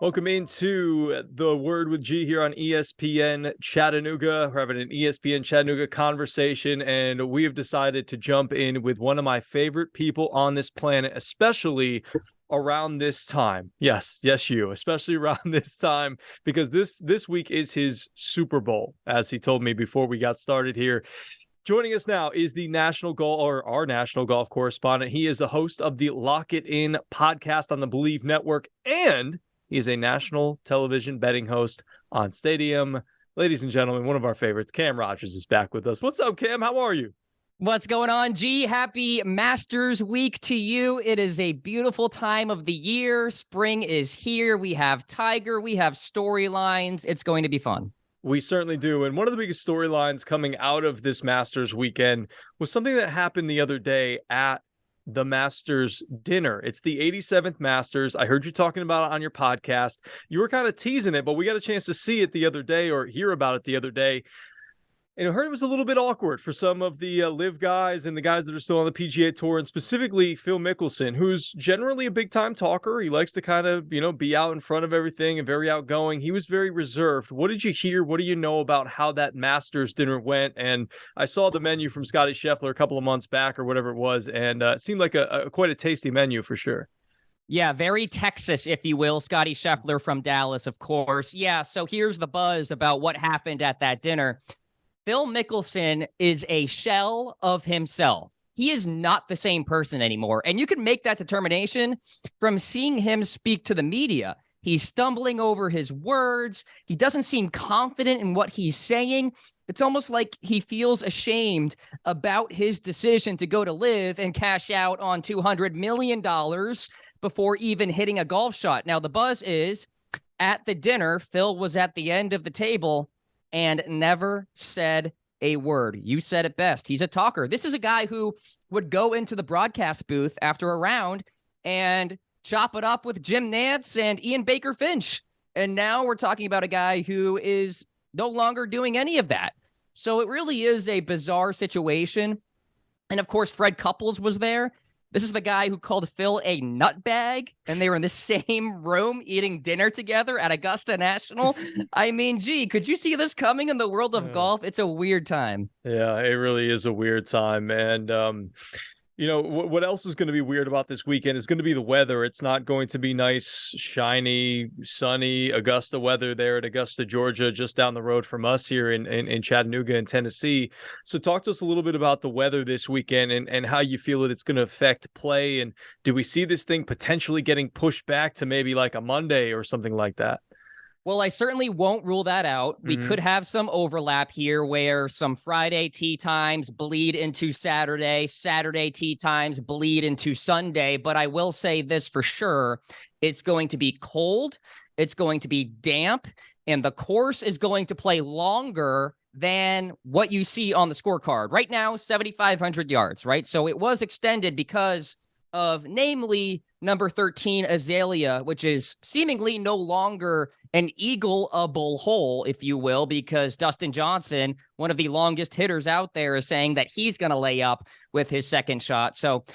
Welcome into the Word with G here on ESPN Chattanooga. We're having an ESPN Chattanooga conversation, and we have decided to jump in with one of my favorite people on this planet, especially around this time. Yes, you, especially around this time, because this week is his Super Bowl, as he told me before we got started here. Joining us now is the our national golf correspondent. He is the host of the Lock It In podcast on the Believe Network, and he is a national television betting host on Stadium. Ladies and gentlemen, one of our favorites, Cam Rogers, is back with us. What's up, Cam? How are you? What's going on, G? Happy Masters Week to you. It is a beautiful time of the year. Spring is here. We have Tiger. We have storylines. It's going to be fun. We certainly do. And one of the biggest storylines coming out of this Masters weekend was something that happened the other day at the Masters dinner. It's the 87th Masters. I heard you talking about it on your podcast. You were kind of teasing it, but we got a chance to see it the other day, or hear about it the other day. And I heard it was a little bit awkward for some of the live guys and the guys that are still on the PGA Tour, and specifically Phil Mickelson, who's generally a big-time talker. He likes to kind of, be out in front of everything and very outgoing. He was very reserved. What did you hear? What do you know about how that Masters dinner went? And I saw the menu from Scotty Scheffler a couple of months back or whatever it was, and it seemed like quite a tasty menu for sure. Yeah, very Texas, if you will. Scotty Scheffler from Dallas, of course. Yeah, so here's the buzz about what happened at that dinner. Phil Mickelson is a shell of himself. He is not the same person anymore. And you can make that determination from seeing him speak to the media. He's stumbling over his words. He doesn't seem confident in what he's saying. It's almost like he feels ashamed about his decision to go to live and cash out on $200 million before even hitting a golf shot. Now, the buzz is at the dinner, Phil was at the end of the table and never said a word. You said it best. He's a talker. This is a guy who would go into the broadcast booth after a round and chop it up with Jim Nantz and Ian Baker Finch. And now we're talking about a guy who is no longer doing any of that. So it really is a bizarre situation. And of course, Fred Couples was there. This is the guy who called Phil a nutbag, and they were in the same room eating dinner together at Augusta National. I mean, gee, could you see this coming in the world of golf? It's a weird time. Yeah, it really is a weird time. And, what else is going to be weird about this weekend is going to be the weather. It's not going to be nice, shiny, sunny Augusta weather there at Augusta, Georgia, just down the road from us here in Chattanooga and Tennessee. So talk to us a little bit about the weather this weekend and how you feel that it's going to affect play. And do we see this thing potentially getting pushed back to maybe like a Monday or something like that? Well, I certainly won't rule that out. We could have some overlap here where some Friday tee times bleed into Saturday, Saturday tee times bleed into Sunday. But I will say this for sure. It's going to be cold. It's going to be damp. And the course is going to play longer than what you see on the scorecard. Right now, 7,500 yards, right? So it was extended because of namely number 13 Azalea, which is seemingly no longer an eagle-able hole, if you will, because Dustin Johnson, one of the longest hitters out there, is saying that he's going to lay up with his second shot. So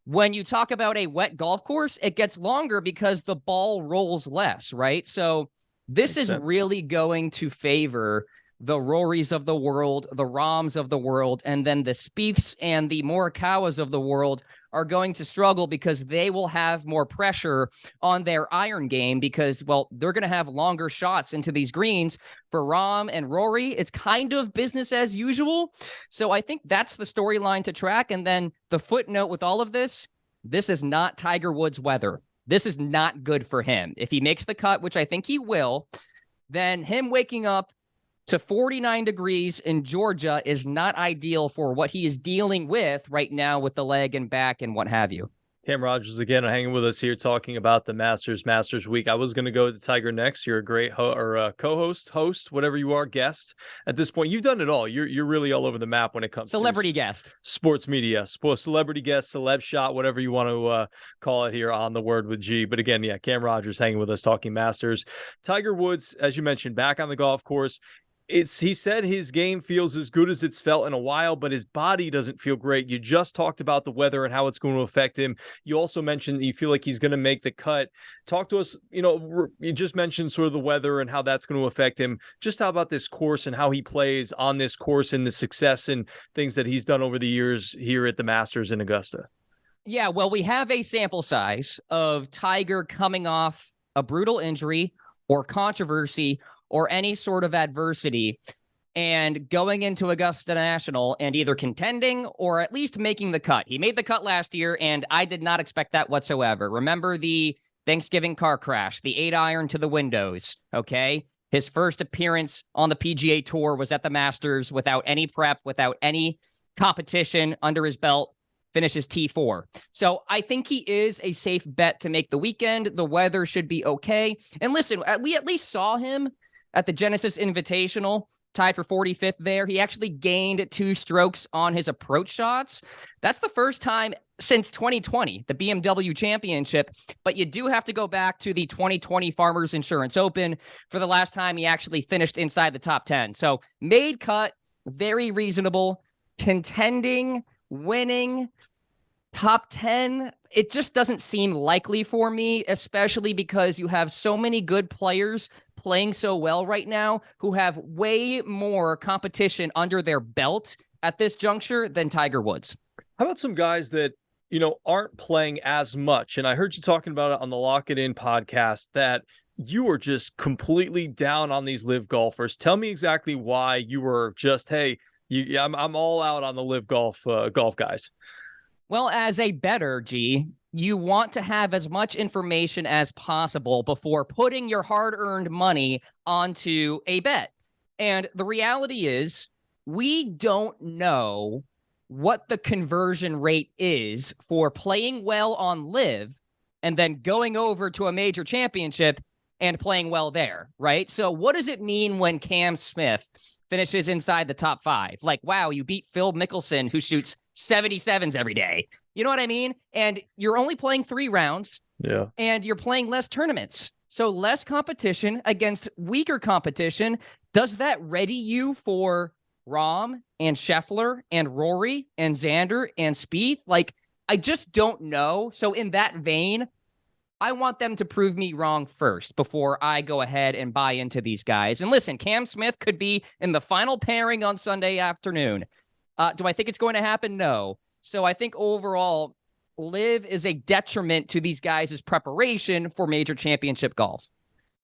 when you talk about a wet golf course, it gets longer because the ball rolls less, right? So this is really going to favor the Rorys of the world, the Rahms of the world, and then the Spieths and the Morikawas of the world are going to struggle because they will have more pressure on their iron game because, well, they're going to have longer shots into these greens. For Rahm and Rory, it's kind of business as usual. So I think that's the storyline to track. And then the footnote with all of this is not Tiger Woods weather. This is not good for him. If he makes the cut, which I think he will, then him waking up to 49 degrees in Georgia is not ideal for what he is dealing with right now with the leg and back and what have you. Cam Rogers again hanging with us here talking about the Masters Week. I was going to go to Tiger next. You're a great co-host, host, whatever you are, guest. At this point, you've done it all. You're really all over the map when it comes celebrity to guest, sports media, celebrity guest, celeb shot, whatever you want to call it here on the Word with G. But again, yeah, Cam Rogers hanging with us talking Masters. Tiger Woods, as you mentioned, back on the golf course. he said his game feels as good as it's felt in a while, but his body doesn't feel great. You just talked about the weather and how it's going to affect him. You also mentioned that you feel like he's going to make the cut. Talk to us, you just mentioned sort of the weather and how that's going to affect him. Just how about this course and how he plays on this course and the success and things that he's done over the years here at the Masters in Augusta? Yeah, well, we have a sample size of Tiger coming off a brutal injury or controversy or any sort of adversity and going into Augusta National and either contending or at least making the cut. He made the cut last year, and I did not expect that whatsoever. Remember the Thanksgiving car crash, the 8-iron to the windows, okay? His first appearance on the PGA Tour was at the Masters without any prep, without any competition under his belt. Finishes T4. So I think he is a safe bet to make the weekend. The weather should be okay. And listen, we at least saw him at the Genesis Invitational, tied for 45th there. He actually gained 2 strokes on his approach shots. That's the first time since 2020, the BMW Championship. But you do have to go back to the 2020 Farmers Insurance Open for the last time he actually finished inside the top 10. So made cut, very reasonable, contending, winning, top 10, it just doesn't seem likely for me, especially because you have so many good players playing so well right now who have way more competition under their belt at this juncture than Tiger Woods. How about some guys that, aren't playing as much? And I heard you talking about it on the Lock It In podcast that you were just completely down on these live golfers. Tell me exactly why you were just, hey, I'm all out on the live golf guys. Well, as a bettor, G, you want to have as much information as possible before putting your hard-earned money onto a bet. And the reality is, we don't know what the conversion rate is for playing well on live and then going over to a major championship and playing well there, right? So what does it mean when Cam Smith finishes inside the top 5? Like, wow, you beat Phil Mickelson, who shoots 77s every day. You know what I mean? And you're only playing 3 rounds. Yeah. And you're playing less tournaments. So less competition against weaker competition. Does that ready you for Rahm and Scheffler and Rory and Xander and Spieth? Like, I just don't know. So in that vein, I want them to prove me wrong first before I go ahead and buy into these guys. And listen, Cam Smith could be in the final pairing on Sunday afternoon. Do I think it's going to happen? No. So I think overall, live is a detriment to these guys' preparation for major championship golf.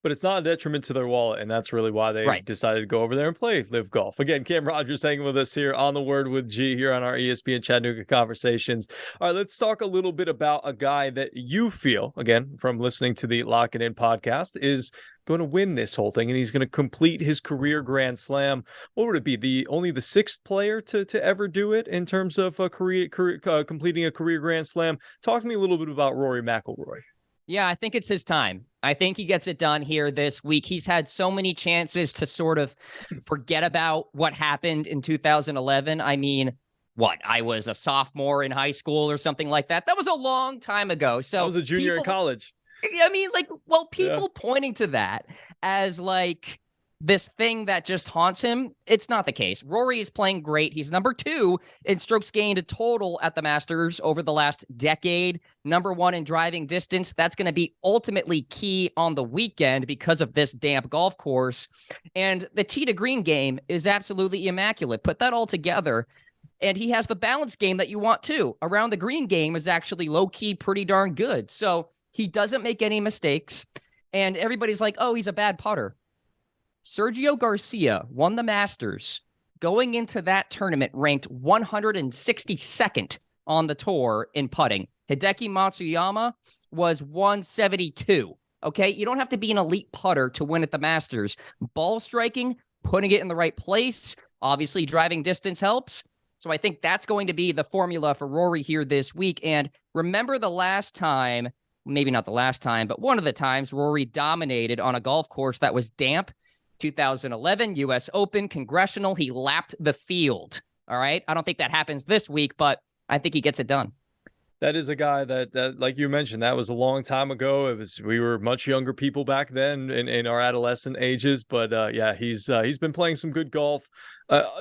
But it's not a detriment to their wallet, and that's really why they decided to go over there and play live golf. Again, Cam Rogers hanging with us here on The Word with G here on our ESPN Chattanooga Conversations. All right, let's talk a little bit about a guy that you feel, again, from listening to the Lock It In podcast, is going to win this whole thing, and he's going to complete his career Grand Slam. What would it be? Only the 6th player to ever do it in terms of completing a career Grand Slam? Talk to me a little bit about Rory McIlroy. Yeah, I think it's his time. I think he gets it done here this week. He's had so many chances to sort of forget about what happened in 2011. I mean, I was a sophomore in high school or something like that. That was a long time ago. So I was a junior in college. I mean, people pointing to that as like this thing that just haunts him, it's not the case. Rory is playing great. He's number 2 in strokes gained total at the Masters over the last decade. Number 1 in driving distance. That's going to be ultimately key on the weekend because of this damp golf course. And the tee to green game is absolutely immaculate. Put that all together, and he has the balance game that you want too. Around the green game is actually low-key pretty darn good. So he doesn't make any mistakes. And everybody's like, oh, he's a bad putter. Sergio Garcia won the Masters going into that tournament ranked 162nd on the tour in putting. Hideki Matsuyama was 172. Okay, you don't have to be an elite putter to win at the Masters. Ball striking, putting it in the right place, obviously driving distance helps. So I think that's going to be the formula for Rory here this week. And remember the last time, maybe not the last time, but one of the times Rory dominated on a golf course that was damp. 2011 U.S. Open Congressional, he lapped the field. All right. I don't think that happens this week, but I think he gets it done. That is a guy that like you mentioned, that was a long time ago. We were much younger people back then in our adolescent ages, but yeah, he's been playing some good golf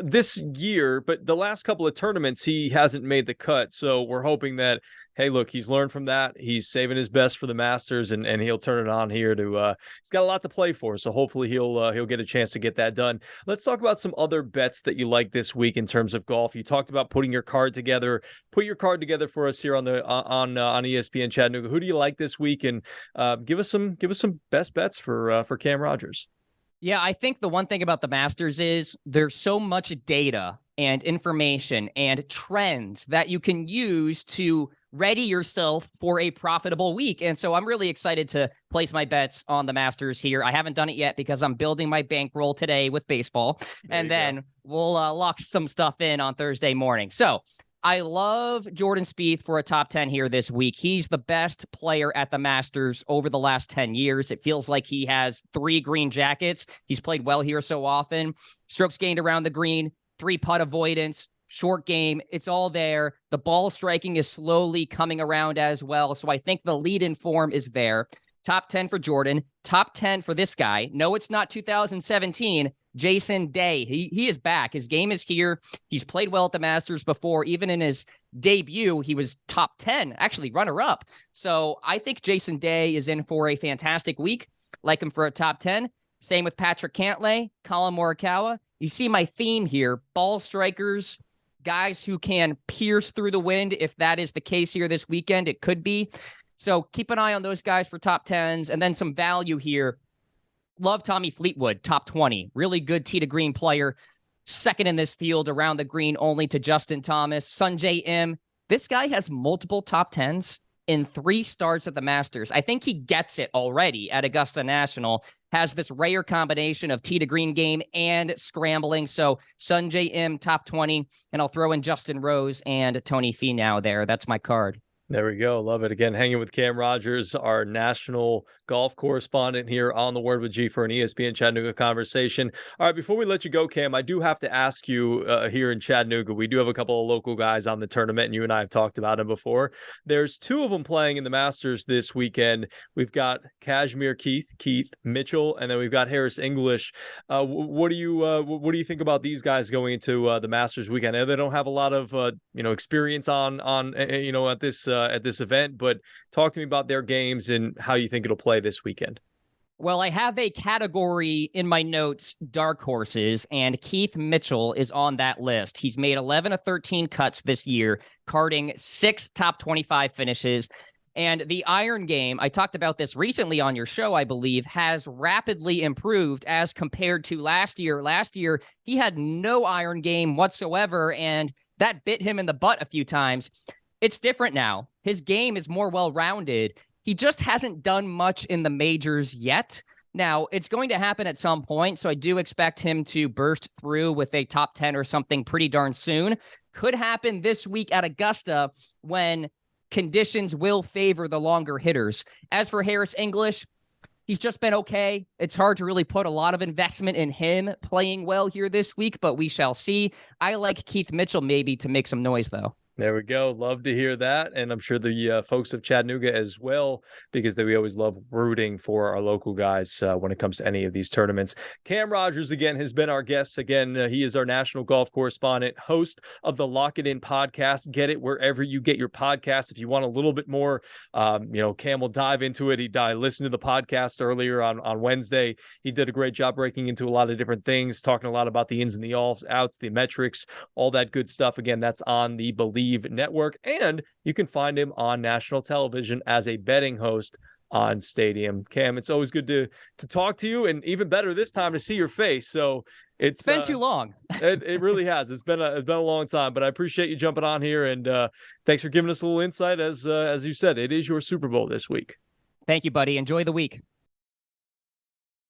this year, but the last couple of tournaments he hasn't made the cut. So we're hoping that, hey, look, he's learned from that. He's saving his best for the Masters, and he'll turn it on here to he's got a lot to play for. So hopefully he'll get a chance to get that done. Let's talk about some other bets that you like this week in terms of golf. You talked about putting your card together. Put your card together for us here on ESPN Chattanooga. Who do you like this week? And give us some best bets for Cam Rogers. Yeah, I think the one thing about the Masters is there's so much data and information and trends that you can use to ready yourself for a profitable week. And so I'm really excited to place my bets on the Masters here. I haven't done it yet because I'm building my bankroll today with baseball. And then we'll lock some stuff in on Thursday morning. So I love Jordan Spieth for a top 10 here this week. He's the best player at the Masters over the last 10 years. It feels like he has 3 green jackets. He's played well here so often. Strokes gained around the green, 3-putt avoidance, short game. It's all there. The ball striking is slowly coming around as well. So I think the lead-in form is there. Top 10 for Jordan. Top 10 for this guy. No, it's not 2017. Jason Day. He is back. His game is here. He's played well at the Masters before. Even in his debut, he was top 10, actually runner-up. So I think Jason Day is in for a fantastic week. Like him for a top 10. Same with Patrick Cantlay, Colin Morikawa. You see my theme here. Ball strikers, guys who can pierce through the wind. If that is the case here this weekend, it could be. So keep an eye on those guys for top 10s. And then some value here. Love Tommy Fleetwood, top 20. Really good tee to green player. Second in this field around the green only to Justin Thomas. Sungjae Im. This guy has multiple top 10s in 3 starts at the Masters. I think he gets it already at Augusta National. Has this rare combination of tee to green game and scrambling. So Sungjae Im, top 20. And I'll throw in Justin Rose and Tony Finau there. That's my card. There we go. Love it. Again, hanging with Cam Rogers, our national golf correspondent here on The Word with G for an ESPN Chattanooga conversation. All right, before we let you go, Cam, I do have to ask you here in Chattanooga, we do have a couple of local guys on the tournament, and you and I have talked about them before. There's 2 of them playing in the Masters this weekend. We've got Kashmir Keith Mitchell, and then we've got Harris English. What do you think about these guys going into the Masters weekend? I know they don't have a lot of experience on at this event, but talk to me about their games and how you think it'll play this weekend. Well, I have a category in my notes, dark horses, and Keith Mitchell is on that list. He's made 11 of 13 cuts this year, carding 6 top 25 finishes. And the iron game, I talked about this recently on your show, I believe, has rapidly improved as compared to last year. Last year, he had no iron game whatsoever, and that bit him in the butt a few times. It's different now. His game is more well-rounded. He just hasn't done much in the majors yet. Now, it's going to happen at some point, so I do expect him to burst through with a top 10 or something pretty darn soon. Could happen this week at Augusta when conditions will favor the longer hitters. As for Harris English, he's just been okay. It's hard to really put a lot of investment in him playing well here this week, but we shall see. I like Keith Mitchell maybe to make some noise, though. There we go. Love to hear that. And I'm sure the folks of Chattanooga as well, because we always love rooting for our local guys when it comes to any of these tournaments. Cam Rogers, again, has been our guest. Again, he is our national golf correspondent, host of the Lock It In podcast. Get it wherever you get your podcast. If you want a little bit more, Cam will dive into it. I listened to the podcast earlier on Wednesday. He did a great job breaking into a lot of different things, talking a lot about the ins and the outs, the metrics, all that good stuff. Again, that's on the Believe Network, and you can find him on national television as a betting host on Stadium. Cam, it's always good to talk to you, and even better this time to see your face. So it's been too long. it really has. It's been a long time, but I appreciate you jumping on here, and thanks for giving us a little insight. As you said, it is your Super Bowl this week. Thank you, buddy. Enjoy the week.